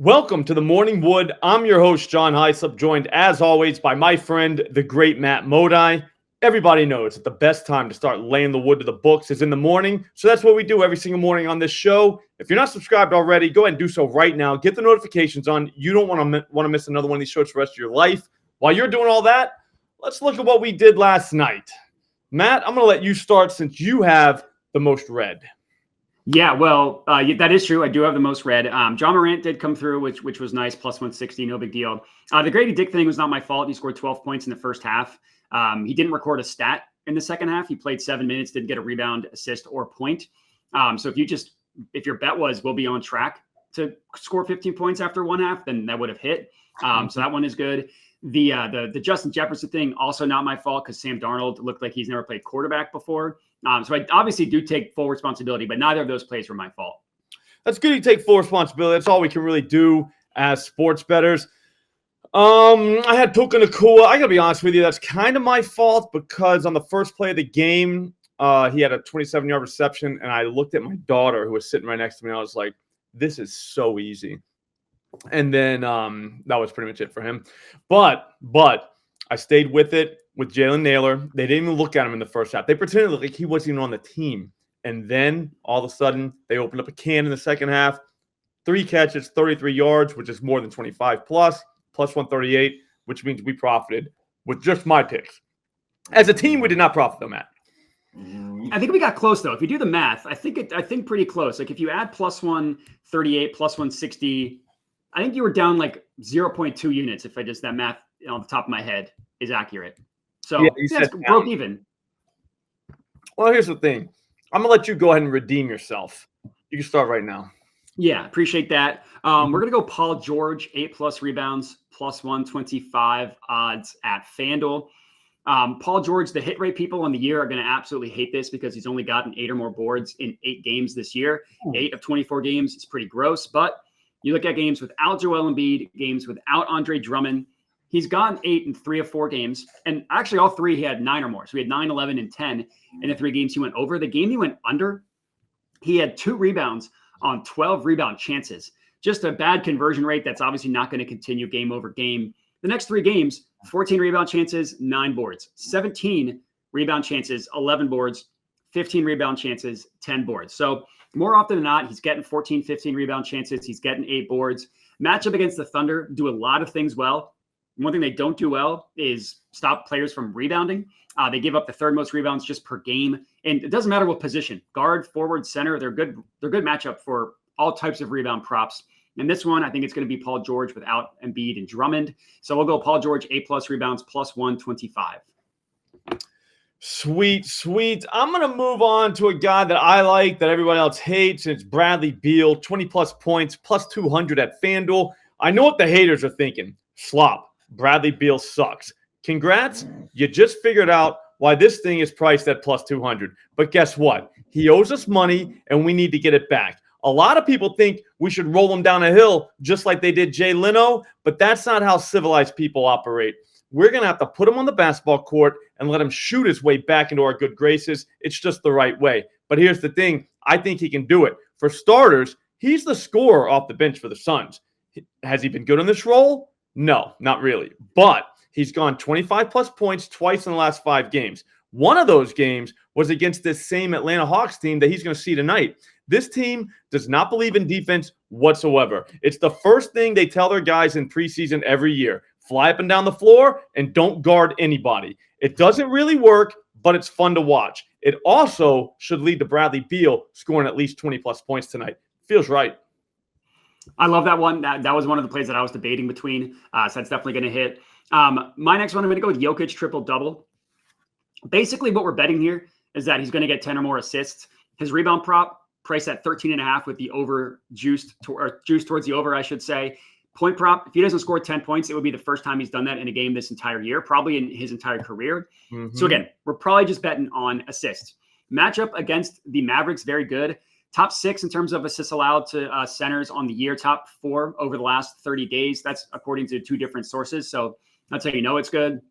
Welcome to the Morning Wood. I'm your host, John Hyslop, joined as always by my friend, the great Matt Modi. Everybody knows that the best time to start laying the wood to the books is in the morning. So that's what we do every single morning on this show. If you're not subscribed already, go ahead and do so right now. Get the notifications on. You don't want to miss another one of these shows for the rest of your life. While you're doing all that, let's look at what we did last night. Matt, I'm going to let you start since you have the most red. Yeah, well, that is true. I do have the most red. John Morant did come through, which was nice, plus 160, no big deal. The Grady Dick thing was not my fault. He scored 12 points in the first half. He didn't record a stat in the second half. He played 7 minutes, didn't get a rebound, assist, or point. So if your bet was we'll be on track to score 15 points after one half, then that would have hit. So that one is good. The Justin Jefferson thing, also not my fault because Sam Darnold looked like he's never played quarterback before. So I obviously do take full responsibility, but neither of those plays were my fault. That's good. You take full responsibility. That's all we can really do as sports bettors. I had Puka Nacua. I got to be honest with you. That's kind of my fault because on the first play of the game, he had a 27-yard reception, and I looked at my daughter who was sitting right next to me, and I was like, this is so easy. And then that was pretty much it for him. But I stayed with it with Jalen Naylor. They didn't even look at him in the first half. They pretended like he wasn't even on the team. And then all of a sudden, they opened up a can in the second half. 3 catches, 33 yards, which is more than 25 plus 138, which means we profited with just my picks. As a team, we did not profit though, Matt. I think we got close though. If you do the math, I think pretty close. Like if you add plus 138, plus 160, I think you were down like 0.2 units if I just that math on the top of my head is accurate. So yeah, broke even. Well, here's the thing. I'm going to let you go ahead and redeem yourself. You can start right now. Yeah, appreciate that. We're going to go Paul George, 8+ rebounds, plus 125 odds at FanDuel. Paul George, the hit rate people on the year are going to absolutely hate this because he's only gotten 8 or more boards in 8 games this year. 8 of 24 games is pretty gross, but you look at games without Joel Embiid, games without Andre Drummond, he's gotten 8 in 3 of 4 games. And actually all 3 he had 9 or more. So he had 9, 11, and 10 in the 3 games he went over. The game he went under, he had 2 rebounds on 12 rebound chances. Just a bad conversion rate that's obviously not going to continue game over game. The next 3 games, 14 rebound chances, 9 boards. 17 rebound chances, 11 boards. 15 rebound chances, 10 boards. So more often than not, he's getting 14, 15 rebound chances. He's getting 8 boards. Matchup against the Thunder do a lot of things well. One thing they don't do well is stop players from rebounding. They give up the 3rd most rebounds just per game. And it doesn't matter what position, guard, forward, center, they're good matchup for all types of rebound props. And this one, I think it's going to be Paul George without Embiid and Drummond. So we'll go Paul George, 8+ rebounds, plus 125. Sweet. I'm going to move on to a guy that I like that everyone else hates. And it's Bradley Beal, 20-plus points, plus 200 at FanDuel. I know what the haters are thinking. Slop. Bradley Beal sucks. Congrats. You just figured out why this thing is priced at plus 200. But guess what? He owes us money, and we need to get it back. A lot of people think we should roll him down a hill just like they did Jay Leno, but that's not how civilized people operate. We're going to have to put him on the basketball court and let him shoot his way back into our good graces. It's just the right way. But here's the thing. I think he can do it. For starters, he's the scorer off the bench for the Suns. Has he been good in this role? No, not really. But he's gone 25-plus points twice in the last 5 games. One of those games was against this same Atlanta Hawks team that he's going to see tonight. This team does not believe in defense whatsoever. It's the first thing they tell their guys in preseason every year. Fly up and down the floor and don't guard anybody. It doesn't really work, but it's fun to watch. It also should lead to Bradley Beal scoring at least 20-plus points tonight. Feels right. I love that one. That was one of the plays that I was debating between. So that's definitely going to hit. My next one, I'm going to go with Jokic triple-double. Basically, what we're betting here is that he's going to get 10 or more assists. His rebound prop, priced at 13.5 with the over juiced towards the over, I should say. Point prop, if he doesn't score 10 points, it would be the first time he's done that in a game this entire year, probably in his entire career. Mm-hmm. So again, we're probably just betting on assists. Matchup against the Mavericks, very good. Top 6 in terms of assists allowed to centers on the year, top 4 over the last 30 days. That's according to 2 different sources. So that's how you know it's good.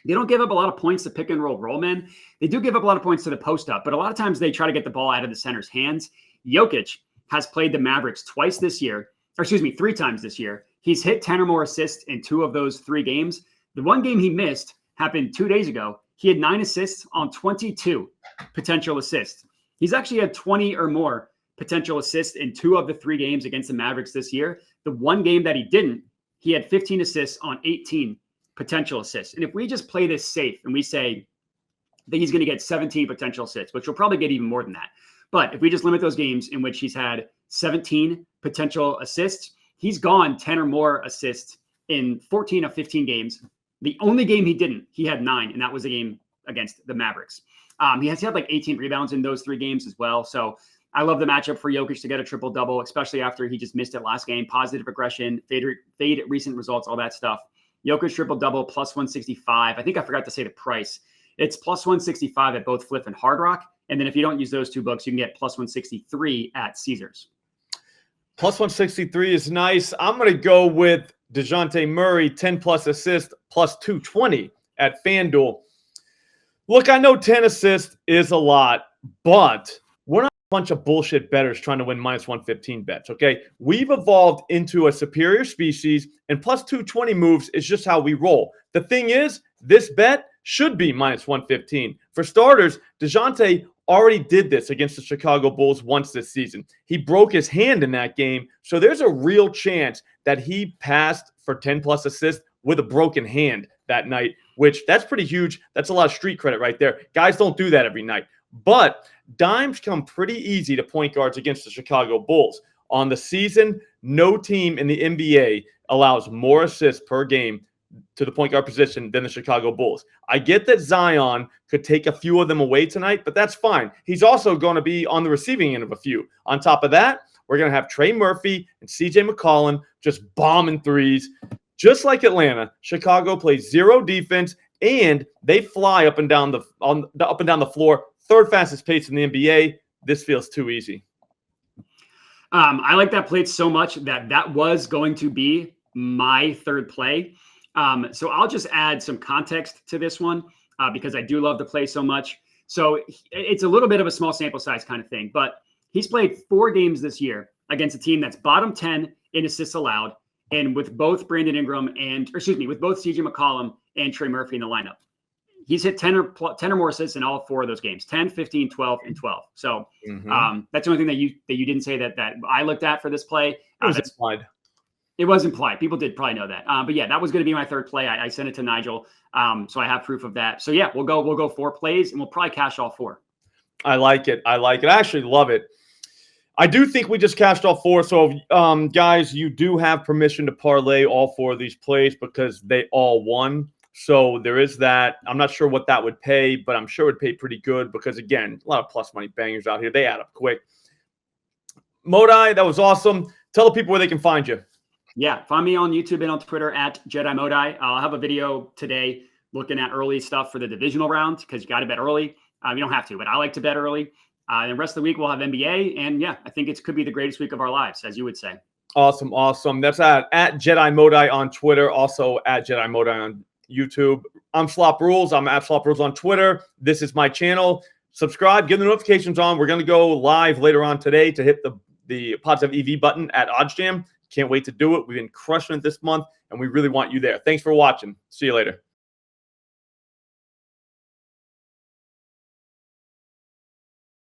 They don't give up a lot of points to pick and roll men. They do give up a lot of points to the post up, but a lot of times they try to get the ball out of the center's hands. Jokic has played the Mavericks twice this year. 3 times this year. He's hit 10 or more assists in 2 of those 3 games. The one game he missed happened 2 days ago. He had 9 assists on 22 potential assists. He's actually had 20 or more potential assists in 2 of the 3 games against the Mavericks this year. The one game that he didn't, he had 15 assists on 18 potential assists. And if we just play this safe and we say that he's going to get 17 potential assists, which will probably get even more than that. But if we just limit those games in which he's had 17 potential assists, he's gone 10 or more assists in 14 of 15 games. The only game he didn't, he had 9, and that was a game against the Mavericks. He had like 18 rebounds in those 3 games as well. So I love the matchup for Jokic to get a triple-double, especially after he just missed it last game. Positive regression, fade recent results, all that stuff. Jokic triple-double plus 165. I think I forgot to say the price. It's plus 165 at both Flip and Hard Rock. And then if you don't use those 2 books, you can get plus 163 at Caesars. Plus 163 is nice. I'm going to go with DeJounte Murray, 10-plus assists, plus 220 at FanDuel. Look, I know 10 assists is a lot, but we're not a bunch of bullshit bettors trying to win minus 115 bets, okay? We've evolved into a superior species, and plus 220 moves is just how we roll. The thing is, this bet should be minus 115. For starters, DeJounte already did this against the Chicago Bulls once this season. He broke his hand in that game, so there's a real chance that he passed for 10-plus assists with a broken hand that night, which that's pretty huge. That's a lot of street credit right there. Guys don't do that every night. But dimes come pretty easy to point guards against the Chicago Bulls. On the season, no team in the NBA allows more assists per game to the point guard position than the Chicago Bulls. I get that Zion could take a few of them away tonight, but that's fine. He's also going to be on the receiving end of a few. On top of that, we're going to have Trey Murphy and CJ McCollum just bombing threes. Just like Atlanta, Chicago plays 0 defense, and they fly up and down the floor. 3rd fastest pace in the NBA. This feels too easy. I like that play so much that was going to be my 3rd play. So I'll just add some context to this one because I do love the play so much. So it's a little bit of a small sample size kind of thing, but he's played 4 games this year against a team that's bottom 10 in assists allowed, and with both with both CJ McCollum and Trey Murphy in the lineup. He's hit 10 or more assists in all 4 of those games, 10, 15, 12, and 12. So that's the only thing that you didn't say that I looked at for this play. It was implied. It was implied. People did probably know that. But yeah, that was going to be my 3rd play. I sent it to Nigel. So I have proof of that. So yeah, we'll go 4 plays, and we'll probably cash all 4. I like it. I actually love it. I do think we just cashed all 4. So, guys, you do have permission to parlay all 4 of these plays because they all won. So there is that. I'm not sure what that would pay, but I'm sure it would pay pretty good because, again, a lot of plus money bangers out here. They add up quick. Modi, that was awesome. Tell the people where they can find you. Yeah, find me on YouTube and on Twitter at Jedi Modi. I'll have a video today looking at early stuff for the divisional round because you got to bet early. You don't have to, but I like to bet early. And the rest of the week we'll have NBA. And yeah, I think it could be the greatest week of our lives, as you would say. Awesome. That's at Jedi Modi on Twitter, also at Jedi Modi on YouTube. I'm Slop Rules. I'm at Slop Rules on Twitter. This is my channel. Subscribe, get the notifications on. We're going to go live later on today to hit the Pods of EV button at OddsJam. Can't wait to do it. We've been crushing it this month, and we really want you there. Thanks for watching. See you later.